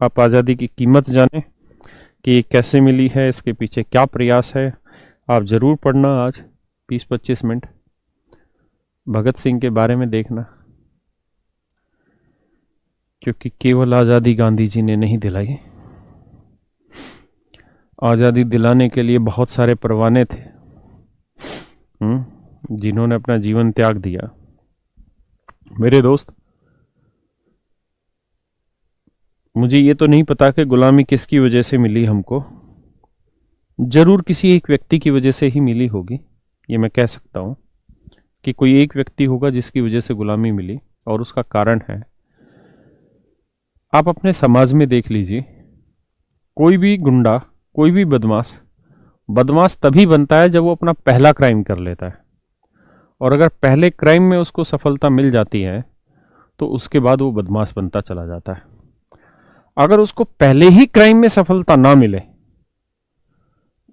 आप आज़ादी की कीमत जानें कि ये कैसे मिली है, इसके पीछे क्या प्रयास है। आप ज़रूर पढ़ना आज 20-25 मिनट भगत सिंह के बारे में देखना, क्योंकि केवल आज़ादी गांधी जी ने नहीं दिलाई। आज़ादी दिलाने के लिए बहुत सारे परवाने थे जिन्होंने अपना जीवन त्याग दिया। मेरे दोस्त, मुझे ये तो नहीं पता कि गुलामी किसकी वजह से मिली हमको, जरूर किसी एक व्यक्ति की वजह से ही मिली होगी। ये मैं कह सकता हूँ कि कोई एक व्यक्ति होगा जिसकी वजह से गुलामी मिली, और उसका कारण है, आप अपने समाज में देख लीजिए, कोई भी गुंडा, कोई भी बदमाश तभी बनता है जब वो अपना पहला क्राइम कर लेता है, और अगर पहले क्राइम में उसको सफलता मिल जाती है तो उसके बाद वो बदमाश बनता चला जाता है। अगर उसको पहले ही क्राइम में सफलता ना मिले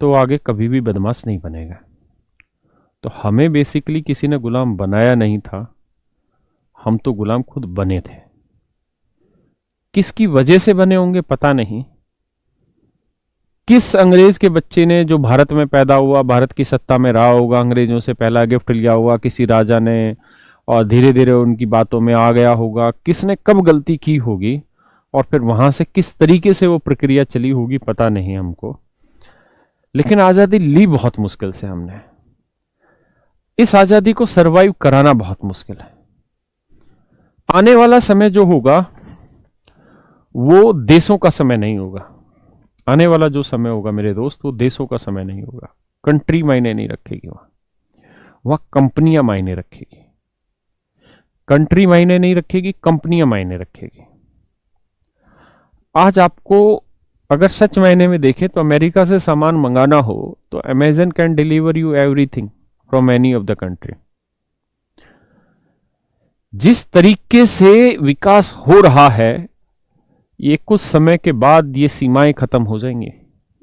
तो आगे कभी भी बदमाश नहीं बनेगा। तो हमें बेसिकली किसी ने गुलाम बनाया नहीं था, हम तो गुलाम खुद बने थे। किसकी वजह से बने होंगे पता नहीं, किस अंग्रेज के बच्चे ने जो भारत में पैदा हुआ, भारत की सत्ता में रहा होगा, अंग्रेजों से पहला गिफ्ट लिया होगा किसी राजा ने, और धीरे धीरे उनकी बातों में आ गया होगा। किसने कब गलती की होगी और फिर वहां से किस तरीके से वो प्रक्रिया चली होगी पता नहीं हमको, लेकिन आजादी ली बहुत मुश्किल से हमने। इस आजादी को सरवाइव कराना बहुत मुश्किल है। आने वाला समय जो होगा वो देशों का समय नहीं होगा। आने वाला जो समय होगा मेरे दोस्त, वो देशों का समय नहीं होगा। कंट्री मायने नहीं रखेगी, वहां कंपनियां मायने रखेगी। कंट्री मायने नहीं रखेगी, कंपनियां मायने रखेगी। आज आपको अगर सच मायने में देखें तो अमेरिका से सामान मंगाना हो तो Amazon can deliver you everything from any of the country. जिस तरीके से विकास हो रहा है, ये कुछ समय के बाद ये सीमाएं खत्म हो जाएंगी,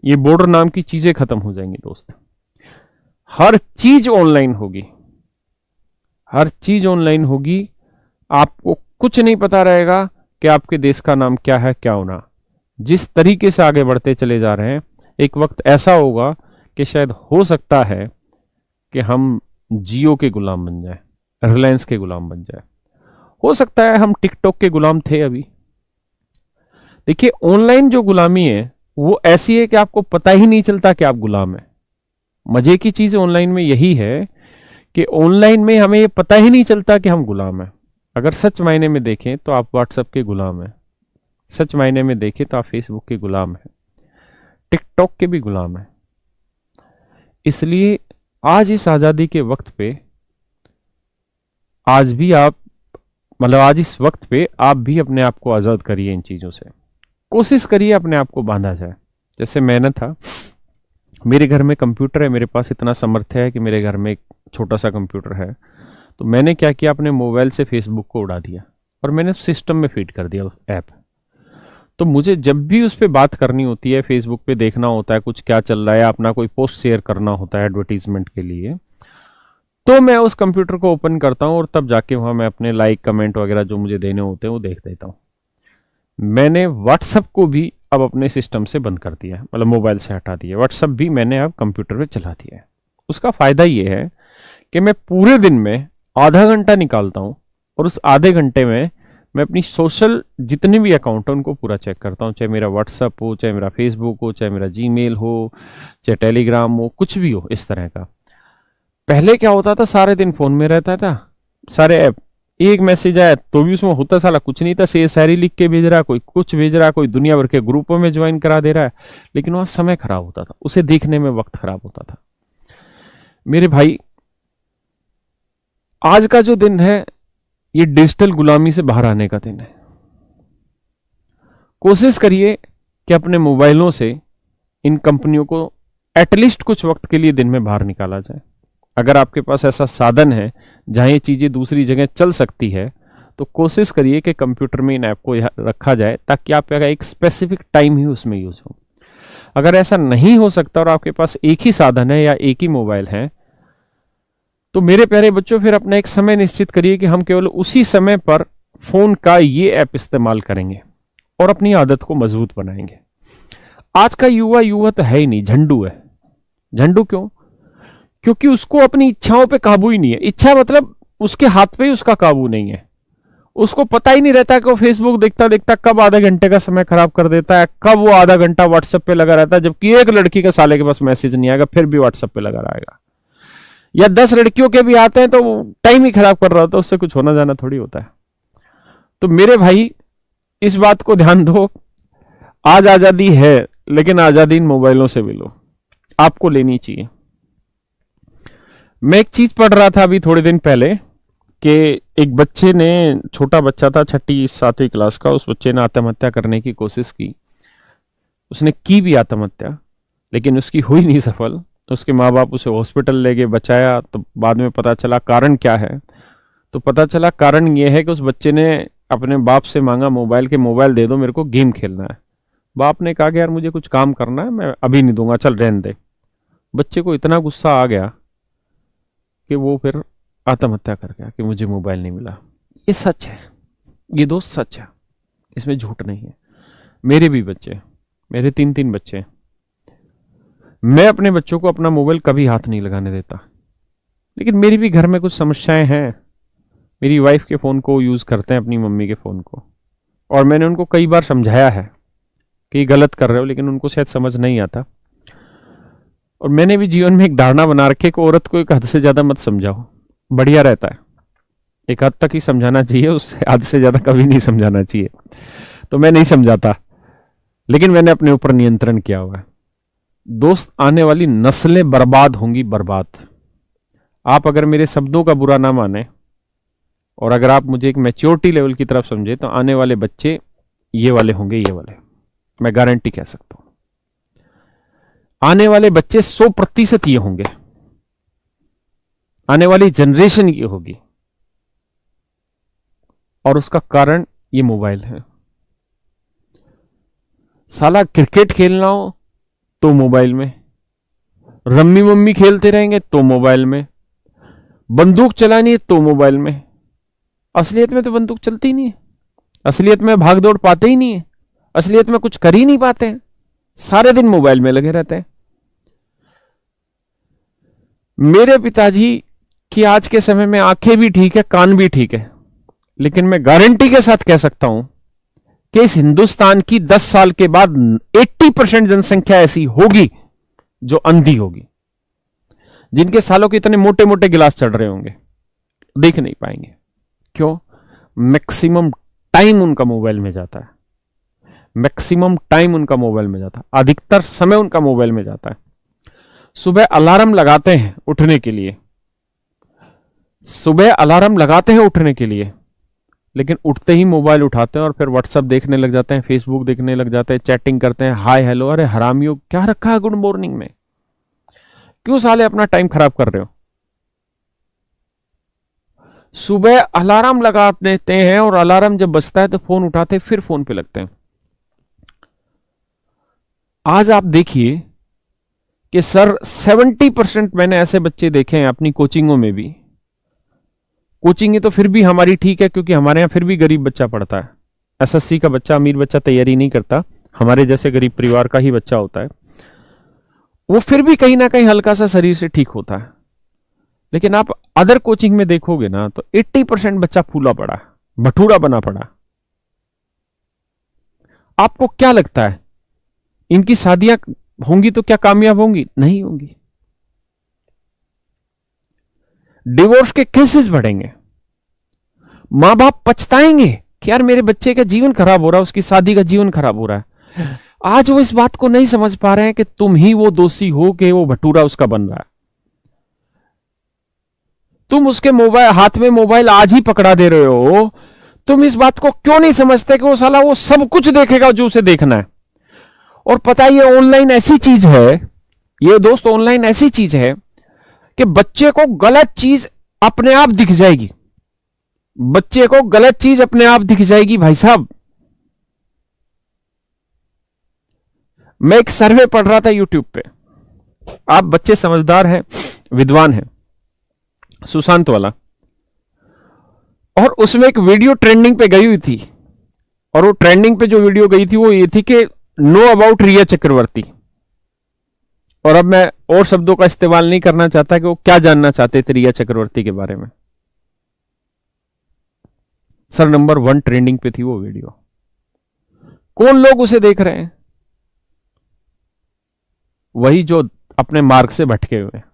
ये बॉर्डर नाम की चीजें खत्म हो जाएंगी दोस्त। हर चीज ऑनलाइन होगी, हर चीज ऑनलाइन होगी। आपको कुछ नहीं पता रहेगा कि आपके देश का नाम क्या है, क्या होना। जिस तरीके से आगे बढ़ते चले जा रहे हैं, एक वक्त ऐसा होगा कि शायद हो सकता है कि हम जियो के गुलाम बन जाए, रिलायंस के गुलाम बन जाए। हो सकता है हम टिकटॉक के गुलाम थे अभी। देखिए, ऑनलाइन जो गुलामी है वो ऐसी है कि आपको पता ही नहीं चलता कि आप गुलाम हैं। मजे की चीज ऑनलाइन में यही है कि ऑनलाइन में हमें ये पता ही नहीं चलता कि हम गुलाम हैं। अगर सच मायने में देखें तो आप व्हाट्सएप के गुलाम हैं, सच मायने में देखें तो आप फेसबुक के गुलाम हैं, टिकटॉक के भी गुलाम हैं। इसलिए आज इस आजादी के वक्त पे, आज भी आप, मतलब आज इस वक्त पे आप भी अपने आप को आजाद करिए इन चीजों से। कोशिश करिए अपने आप को बांधा जाए। जैसे मैंने था, मेरे घर में कंप्यूटर है, मेरे पास इतना सामर्थ्य है कि मेरे घर में एक छोटा सा कंप्यूटर है, तो मैंने क्या किया, अपने मोबाइल से फेसबुक को उड़ा दिया और मैंने सिस्टम में फीड कर दिया उस ऐप। तो मुझे जब भी उस पर बात करनी होती है, फेसबुक पे देखना होता है कुछ क्या चल रहा है, अपना कोई पोस्ट शेयर करना होता है एडवर्टीजमेंट के लिए, तो मैं उस कंप्यूटर को ओपन करता हूं और तब जाके वहां मैं अपने लाइक कमेंट वगैरह जो मुझे देने होते हैं वो देख देता हूं। मैंने व्हाट्सएप को भी अब अपने सिस्टम से बंद कर दिया है, मतलब मोबाइल से हटा दिया। व्हाट्सएप भी मैंने अब कंप्यूटर पे चला दिया है। उसका फायदा ये है कि मैं पूरे दिन में आधा घंटा निकालता हूं और उस आधे घंटे में मैं अपनी सोशल जितने भी अकाउंट है उनको पूरा चेक करता हूं, चाहे मेरा व्हाट्सएप हो, चाहे मेरा फेसबुक हो, चाहे मेरा जीमेल हो, चाहे टेलीग्राम हो, कुछ भी हो इस तरह का। पहले क्या होता था, सारे दिन फोन में रहता था, सारे ऐप, एक मैसेज आया तो भी उसमें होता साला कुछ नहीं था, से शायरी लिख के भेज रहा, कोई कुछ भेज रहा, कोई दुनिया भर के ग्रुपों में ज्वाइन करा दे रहा है, लेकिन वहां समय खराब होता था, उसे देखने में वक्त खराब होता था। मेरे भाई, आज का जो दिन है ये डिजिटल गुलामी से बाहर आने का दिन है। कोशिश करिए कि अपने मोबाइलों से इन कंपनियों को एटलीस्ट कुछ वक्त के लिए दिन में बाहर निकाला जाए। अगर आपके पास ऐसा साधन है जहां ये चीजें दूसरी जगह चल सकती है, तो कोशिश करिए कि कंप्यूटर में इन ऐप को रखा जाए ताकि आपका एक स्पेसिफिक टाइम ही उसमें यूज हो। अगर ऐसा नहीं हो सकता और आपके पास एक ही साधन है या एक ही मोबाइल है, तो मेरे प्यारे बच्चों, फिर अपना एक समय निश्चित करिए कि हम केवल उसी समय पर फोन का ये ऐप इस्तेमाल करेंगे और अपनी आदत को मजबूत बनाएंगे। आज का युवा युवा तो है ही नहीं, झंडू है। झंडू क्यों? क्योंकि उसको अपनी इच्छाओं पे काबू ही नहीं है। इच्छा मतलब उसके हाथ पे ही उसका काबू नहीं है। उसको पता ही नहीं रहता कि वो फेसबुक देखता देखता कब आधे घंटे का समय खराब कर देता है, कब वो आधा घंटा व्हाट्सएप पे लगा रहता है, जबकि एक लड़की का साले के पास मैसेज नहीं आएगा फिर भी व्हाट्सएप पे लगा रहेगा। या 10 लड़कियों के भी आते हैं तो टाइम ही खराब कर रहा होता है, उससे कुछ होना जाना थोड़ी होता है। तो मेरे भाई इस बात को ध्यान दो, आज आजादी है लेकिन आजादी इन मोबाइलों से भी लो, आपको लेनी चाहिए। मैं एक चीज पढ़ रहा था अभी थोड़े दिन पहले कि एक बच्चे ने, छोटा बच्चा था 6ठी 7वीं क्लास का, उस बच्चे ने आत्महत्या करने की कोशिश की। उसने की भी आत्महत्या, लेकिन उसकी हुई नहीं सफल। तो उसके माँ बाप उसे हॉस्पिटल ले गए, बचाया। तो बाद में पता चला कारण क्या है। तो पता चला कारण यह है कि उस बच्चे ने अपने बाप से मांगा मोबाइल, के मोबाइल दे दो, मेरे को गेम खेलना है। बाप ने कहा कि यार मुझे कुछ काम करना है, मैं अभी नहीं दूंगा, चल रहने दे। बच्चे को इतना गुस्सा आ गया कि वो फिर आत्महत्या कर गया कि मुझे मोबाइल नहीं मिला। ये सच है, ये दोस्त सच है, इसमें झूठ नहीं है। मेरे भी बच्चे, मेरे 3 बच्चे, मैं अपने बच्चों को अपना मोबाइल कभी हाथ नहीं लगाने देता। लेकिन मेरी भी घर में कुछ समस्याएं हैं। मेरी वाइफ के फोन को यूज करते हैं, अपनी मम्मी के फोन को, और मैंने उनको कई बार समझाया है कि गलत कर रहे हो, लेकिन उनको शायद समझ नहीं आता। और मैंने भी जीवन में एक धारणा बना रखी है कि औरत को एक हद से ज्यादा मत समझाओ, बढ़िया रहता है। एक हद तक ही समझाना चाहिए, उससे हद से ज्यादा कभी नहीं समझाना चाहिए। तो मैं नहीं समझाता, लेकिन मैंने अपने ऊपर नियंत्रण किया हुआ है। दोस्त, आने वाली नस्लें बर्बाद होंगी, बर्बाद। आप अगर मेरे शब्दों का बुरा ना माने और अगर आप मुझे एक मैच्योरिटी लेवल की तरफ समझे, तो आने वाले बच्चे ये वाले होंगे, ये वाले, मैं गारंटी कह सकता हूं। आने वाले बच्चे 100% ये होंगे, आने वाली जनरेशन ये होगी। और उसका कारण ये मोबाइल है। साला क्रिकेट खेलना हो तो मोबाइल में, रम्मी मम्मी खेलते रहेंगे तो मोबाइल में, बंदूक चलानी है तो मोबाइल में। असलियत में तो बंदूक चलती ही नहीं है, असलियत में भाग दौड़ पाते ही नहीं है, असलियत में कुछ कर ही नहीं पाते हैं, सारे दिन मोबाइल में लगे रहते हैं। मेरे पिताजी की आज के समय में आंखें भी ठीक है, कान भी ठीक है, लेकिन मैं गारंटी के साथ कह सकता हूं कि इस हिंदुस्तान की 10 साल के बाद 80% जनसंख्या ऐसी होगी जो अंधी होगी, जिनके सालों के इतने मोटे मोटे गिलास चढ़ रहे होंगे, देख नहीं पाएंगे। क्यों? मैक्सिमम टाइम उनका मोबाइल में जाता है, मैक्सिमम टाइम उनका मोबाइल में जाता है, अधिकतर समय उनका मोबाइल में जाता है। सुबह अलार्म लगाते हैं उठने के लिए, सुबह अलार्म लगाते हैं उठने के लिए, लेकिन उठते ही मोबाइल उठाते हैं और फिर व्हाट्सएप देखने लग जाते हैं, फेसबुक देखने लग जाते हैं, चैटिंग करते हैं, हाय हेलो। अरे हरामियों, क्या रखा है गुड मॉर्निंग में? क्यों साले अपना टाइम खराब कर रहे हो? सुबह अलार्म लगा देते हैं और अलार्म जब बजता है तो फोन उठाते फिर फोन पे लगते हैं। आज आप देखिए कि सर 70% मैंने ऐसे बच्चे देखे हैं अपनी कोचिंगों में भी। कोचिंग तो फिर भी हमारी ठीक है, क्योंकि हमारे यहां फिर भी गरीब बच्चा पढ़ता है। एसएससी का बच्चा, अमीर बच्चा तैयारी नहीं करता, हमारे जैसे गरीब परिवार का ही बच्चा होता है। वो फिर भी कहीं ना कहीं हल्का सा शरीर से ठीक होता है। लेकिन आप अदर कोचिंग में देखोगे ना तो 80% बच्चा फूला पड़ा, भटूरा बना पड़ा। आपको क्या लगता है इनकी शादियां होंगी तो क्या कामयाब होंगी? नहीं होंगी। डिवोर्स के केसेस बढ़ेंगे, मां बाप पछताएंगे कि यार मेरे बच्चे का जीवन खराब हो रहा है, उसकी शादी का जीवन खराब हो रहा है। आज वो इस बात को नहीं समझ पा रहे हैं कि तुम ही वो दोषी हो कि वो भटूरा उसका बन रहा है। तुम उसके मोबाइल, हाथ में मोबाइल आज ही पकड़ा दे रहे हो। तुम इस बात को क्यों नहीं समझते कि वो साला वो सब कुछ देखेगा जो उसे देखना है। और पता है ये ऑनलाइन ऐसी चीज है, ये दोस्त ऑनलाइन ऐसी चीज है कि बच्चे को गलत चीज अपने आप दिख जाएगी, बच्चे को गलत चीज अपने आप दिख जाएगी। भाई साहब, मैं एक सर्वे पढ़ रहा था यूट्यूब पे, आप बच्चे समझदार हैं, विद्वान हैं, सुशांत वाला, और उसमें एक वीडियो ट्रेंडिंग पे गई हुई थी और वो ट्रेंडिंग पे जो वीडियो गई थी वो ये थी कि नो अबाउट रिया चक्रवर्ती। और अब मैं और शब्दों का इस्तेमाल नहीं करना चाहता कि वो क्या जानना चाहते थे रिया चक्रवर्ती के बारे में। सर नंबर 1 ट्रेंडिंग पे थी वो वीडियो। कौन लोग उसे देख रहे हैं? वही जो अपने मार्ग से भटके हुए हैं।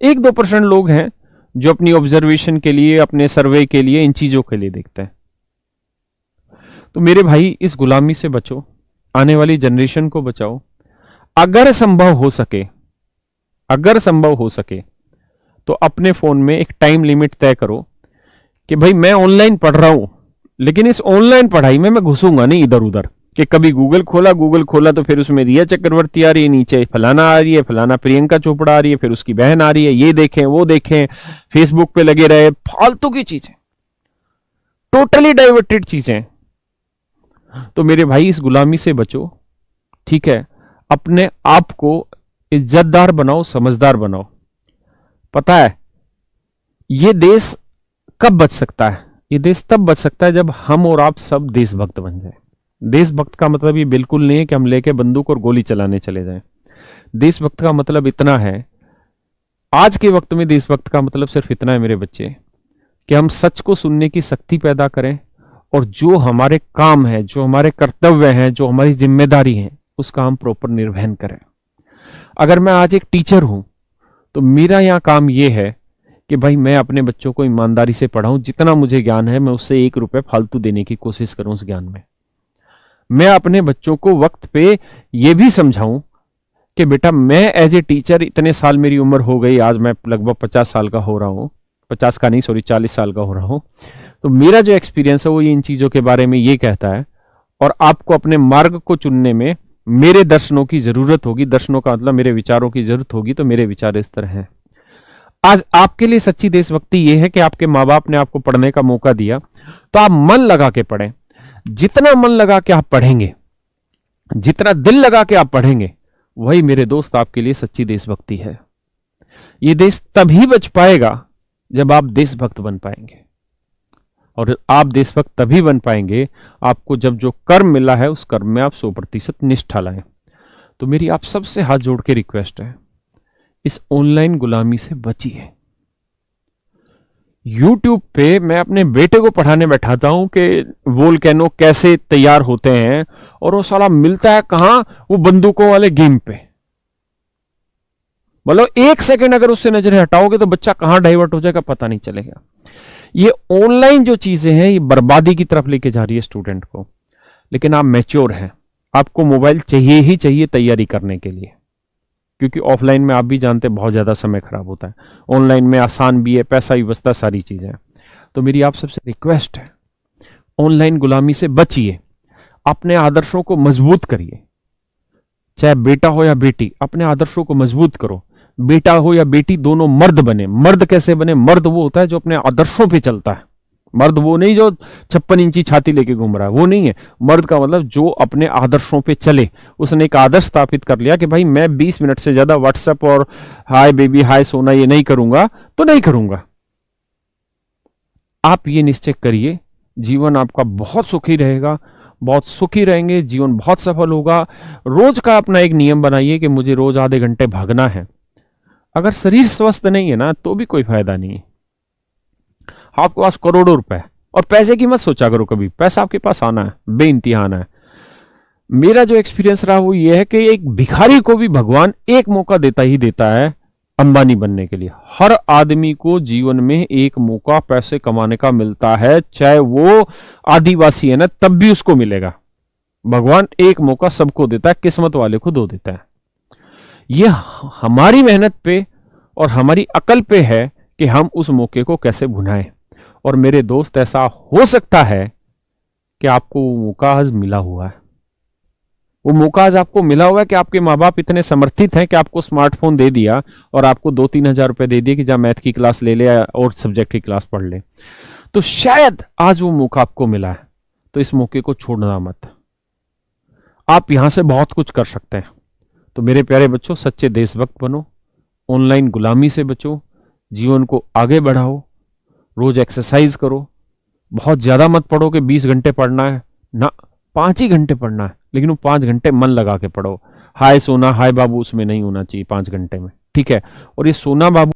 1-2% लोग हैं जो अपनी ऑब्जर्वेशन के लिए, अपने सर्वे के लिए, इन चीजों के लिए देखते हैं। तो मेरे भाई, इस गुलामी से बचो, आने वाली जनरेशन को बचाओ। अगर संभव हो सके, अगर संभव हो सके तो अपने फोन में एक टाइम लिमिट तय करो कि भाई मैं ऑनलाइन पढ़ रहा हूं, लेकिन इस ऑनलाइन पढ़ाई में मैं घुसूंगा नहीं इधर उधर, कि कभी गूगल खोला तो फिर उसमें रिया चक्रवर्ती आ रही है, नीचे फलाना आ रही है, फलाना प्रियंका चोपड़ा आ रही है, फिर उसकी बहन आ रही है, ये देखें वो देखें, फेसबुक पे लगे रहे, फालतू की चीजें, टोटली डाइवर्टेड चीजें। तो मेरे भाई, इस गुलामी से बचो, ठीक है? अपने आप को इज्जतदार बनाओ, समझदार बनाओ। पता है ये देश कब बच सकता है? ये देश तब बच सकता है जब हम और आप सब देशभक्त बन जाए। देशभक्त का मतलब ये बिल्कुल नहीं है कि हम लेके बंदूक और गोली चलाने चले जाएं। देशभक्त का मतलब इतना है, आज के वक्त में देशभक्त का मतलब सिर्फ इतना है मेरे बच्चे, कि हम सच को सुनने की शक्ति पैदा करें और जो हमारे काम है, जो हमारे कर्तव्य हैं, जो हमारी जिम्मेदारी है, उसका हम प्रॉपर निर्वहन करें। अगर मैं आज एक टीचर हूं तो मेरा यहां काम यह है कि भाई मैं अपने बच्चों को ईमानदारी से पढ़ाऊं, जितना मुझे ज्ञान है मैं उससे 1 रुपए फालतू देने की कोशिश करूं उस ज्ञान में। मैं अपने बच्चों को वक्त पे यह भी समझाऊं कि बेटा मैं एज ए टीचर, इतने साल मेरी उम्र हो गई, आज मैं लगभग 50 साल का हो रहा हूं, 50 का नहीं सॉरी 40 साल का हो रहा हूं, तो मेरा जो एक्सपीरियंस है वो इन चीजों के बारे में ये कहता है। और आपको अपने मार्ग को चुनने में मेरे दर्शनों की जरूरत होगी। दर्शनों का मतलब मेरे विचारों की जरूरत होगी। तो मेरे विचार इस तरह हैं। आज आपके लिए सच्ची देशभक्ति यह है कि आपके माँ बाप ने आपको पढ़ने का मौका दिया, तो आप मन लगा के पढ़ें। जितना मन लगा के आप पढ़ेंगे, जितना दिल लगा के आप पढ़ेंगे, वही मेरे दोस्त आपके लिए सच्ची देशभक्ति है। यह देश तभी बच पाएगा जब आप देशभक्त बन पाएंगे। और आप देशभक्त तभी बन पाएंगे आपको जब जो कर्म मिला है उस कर्म में आप 100% निष्ठा लाएं। तो मेरी आप सबसे हाथ जोड़ के रिक्वेस्ट है, इस ऑनलाइन गुलामी से बचिए। YouTube पे मैं अपने बेटे को पढ़ाने बैठाता हूं कि वोल्केनो कैसे तैयार होते हैं, और वो साला मिलता है कहां? वो बंदूकों वाले गेम पे। मतलब 1 सेकंड अगर उससे नजरें हटाओगे तो बच्चा कहां डाइवर्ट हो जाएगा पता नहीं चलेगा। ये ऑनलाइन जो चीजें हैं ये बर्बादी की तरफ लेके जा रही है स्टूडेंट को। लेकिन आप मैच्योर हैं, आपको मोबाइल चाहिए ही चाहिए तैयारी करने के लिए, क्योंकि ऑफलाइन में आप भी जानते हैं बहुत ज्यादा समय खराब होता है। ऑनलाइन में आसान भी है, पैसा भी बचता, सारी चीजें हैं। तो मेरी आप सबसे रिक्वेस्ट है, ऑनलाइन गुलामी से बचिए, अपने आदर्शों को मजबूत करिए। चाहे बेटा हो या बेटी, अपने आदर्शों को मजबूत करो। बेटा हो या बेटी दोनों मर्द बने। मर्द कैसे बने? मर्द वो होता है जो अपने आदर्शों पे चलता है। मर्द वो नहीं जो 56 इंची छाती लेके घूम रहा है, वो नहीं है। मर्द का मतलब जो अपने आदर्शों पे चले। उसने एक आदर्श स्थापित कर लिया कि भाई मैं 20 मिनट से ज्यादा व्हाट्सएप और हाय बेबी हाय सोना ये नहीं करूंगा तो नहीं करूंगा। आप ये निश्चय करिए, जीवन आपका बहुत सुखी रहेगा, बहुत सुखी रहेंगे, जीवन बहुत सफल होगा। रोज का अपना एक नियम बनाइए कि मुझे रोज आधे घंटे भागना है। अगर शरीर स्वस्थ नहीं है ना तो भी कोई फायदा नहीं है। आपके पास करोड़ों रुपए, और पैसे की मत सोचा करो कभी, पैसा आपके पास आना है, बेइंतहा आना है। मेरा जो एक्सपीरियंस रहा वो ये है कि एक भिखारी को भी भगवान एक मौका देता ही देता है अंबानी बनने के लिए। हर आदमी को जीवन में एक मौका पैसे कमाने का मिलता है, चाहे वो आदिवासी है ना तब भी उसको मिलेगा। भगवान एक मौका सबको देता है, किस्मत वाले को 2 देता है। यह हमारी मेहनत पे और हमारी अकल पे है कि हम उस मौके को कैसे भुनाएं। और मेरे दोस्त, ऐसा हो सकता है कि आपको वो मौका आज मिला हुआ है। वो मौका आज आपको मिला हुआ है कि आपके माँ बाप इतने समर्थित हैं कि आपको स्मार्टफोन दे दिया और आपको 2-3 हजार रुपए दे दिए कि जा मैथ की क्लास ले ले और सब्जेक्ट की क्लास पढ़ ले। तो शायद आज वो मौका आपको मिला है, तो इस मौके को छोड़ना मत। आप यहां से बहुत कुछ कर सकते हैं। तो मेरे प्यारे बच्चों, सच्चे देशभक्त बनो, ऑनलाइन गुलामी से बचो, जीवन को आगे बढ़ाओ, रोज एक्सरसाइज करो। बहुत ज्यादा मत पढ़ो कि 20 घंटे पढ़ना है, ना, 5 ही घंटे पढ़ना है, लेकिन वो 5 घंटे मन लगा के पढ़ो। हाय सोना हाय बाबू उसमें नहीं होना चाहिए 5 घंटे में, ठीक है। और ये सोना बाबू